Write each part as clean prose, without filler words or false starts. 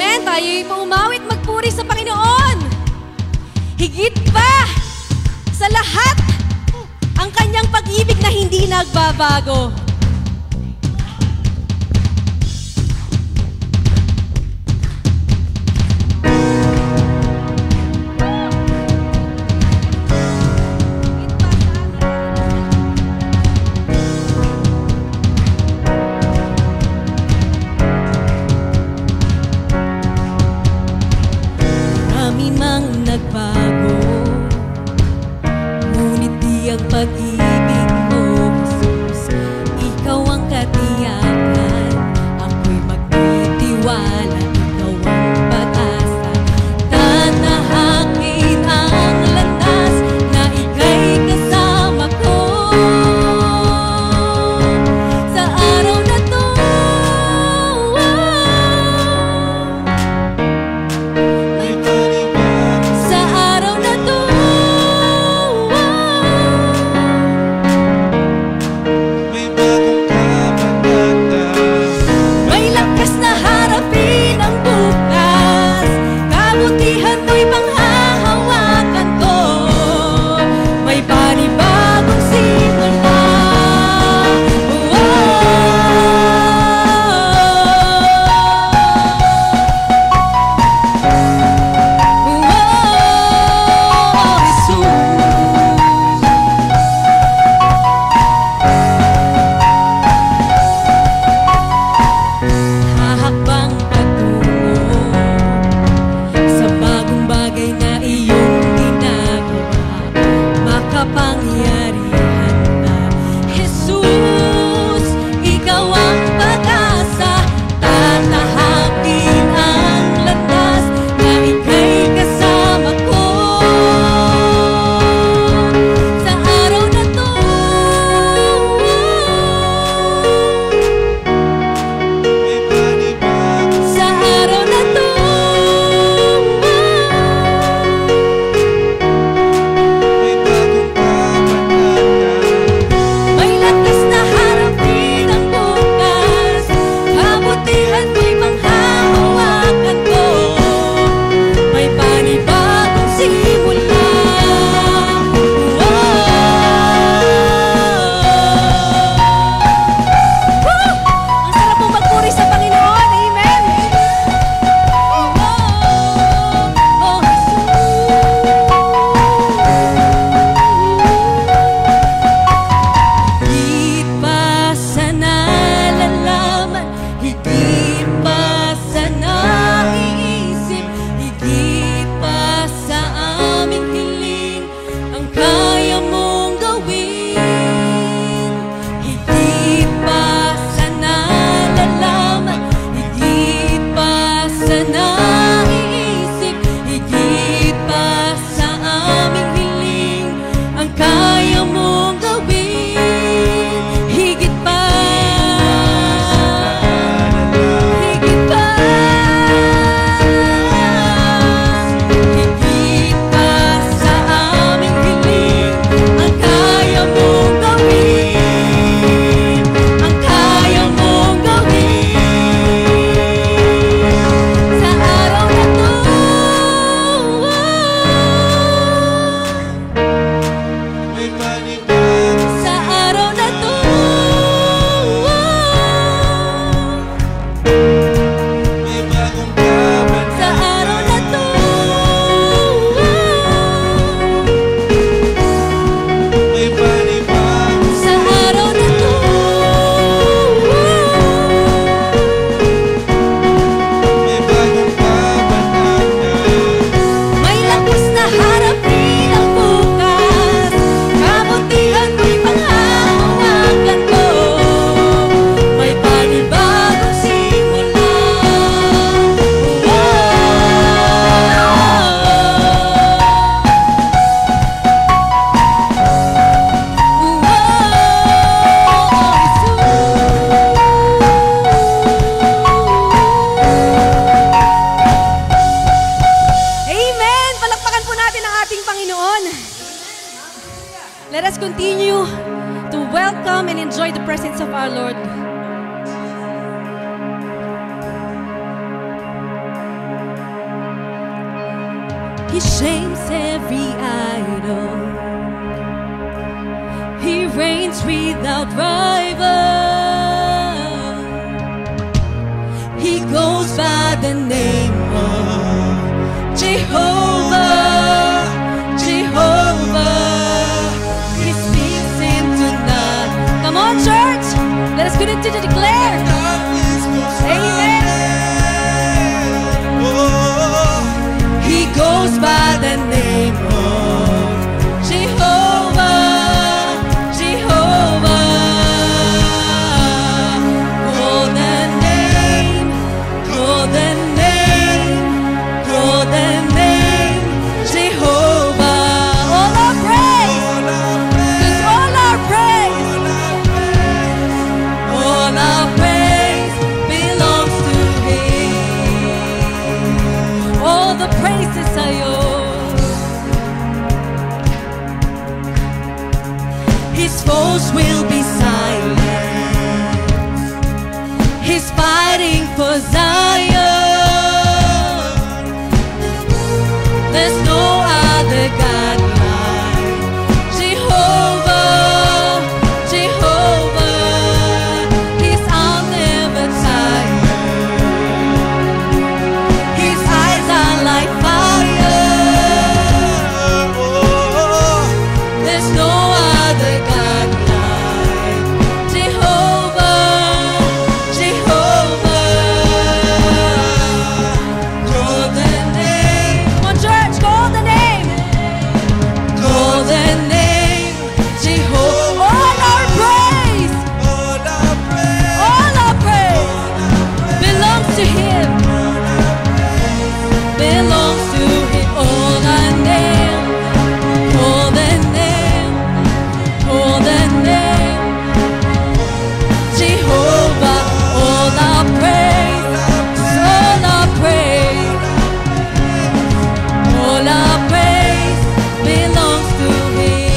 natin, tayo'y paumawit magpuri sa Panginoon. Higit pa sa lahat, ang kanyang pag-ibig na hindi nagbabago. Nagbago, ngunit di ang pag-ibig mo, Jesus. Ikaw ang katiyakan, ako'y magtitiwala. Ikaw ang pag-asa, tatahakin ang landas na ika'y kasama ko. Sa araw na to, may lakas na harapin ang He shames every idol. He reigns without rival. He goes by the name of Jehovah, Jehovah. He speaks into none. Come on, church. Let us continue to declare. Amen. He goes by the name of Jehovah, Jehovah. Call the name, call the name, call the name, Jehovah. All our praise, 'cause all our praise, all our praise belongs to Him. All the praises are yours. His foes will be silent. He's fighting for Zion. There's no other God like Jehovah, Jehovah. His arm never tired. His eyes are like fire. There's no other God like Jehovah, Jehovah. Call the name. Come on, church, call the name. Call the name, Jehovah. All our praise, all our praise belongs to Him. Belongs to Him. All our name, call the name, call the name, Jehovah. All our praise, all our praise, all our praise belongs to Him.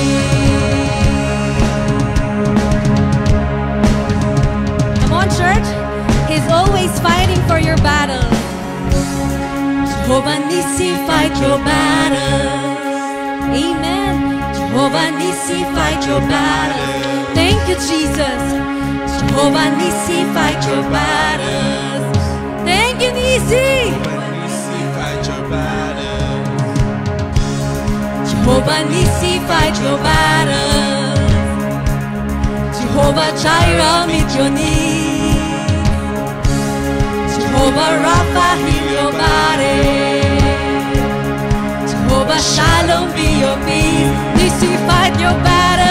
Come on, church. He's always fighting for your battle. Jehovah Nissi, fight your battles. Amen. Jehovah Nissi, fight your battles. Thank you, Jesus. Jehovah Nissi, fight your battles. Thank you, Nissi. Jehovah Nissi, fight your battles. Jehovah Jireh, meet your needs. Jehovah Rapha, heal your body. Jehovah Shalom, be your peace. Nissi, fight your battle.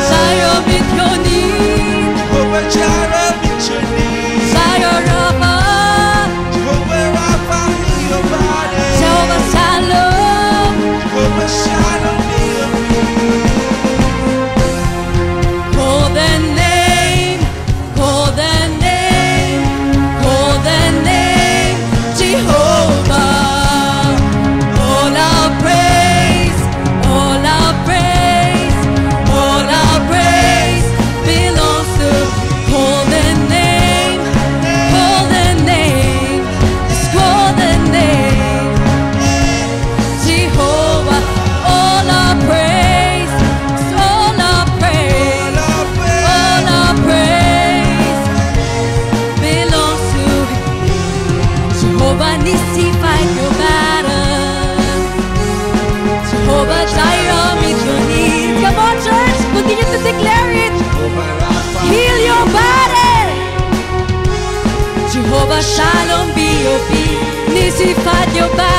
Jireh, meet your needs. Jireh Rapha, Jehovah Shalom. Call the name, call the name, call the name, Jehovah. All our praise, all our praise, all our praise belongs to. Call the name, call the name, just call the name, Jehovah. All our praise, all our praise, all our praise belongs to Jehovah Nissi, fight your battle. Jehovah Jireh, meet your needs. Come on, church, continue to declare it. Heal your body. Jehovah Shalom, be your peace. Nissi, fight your battle.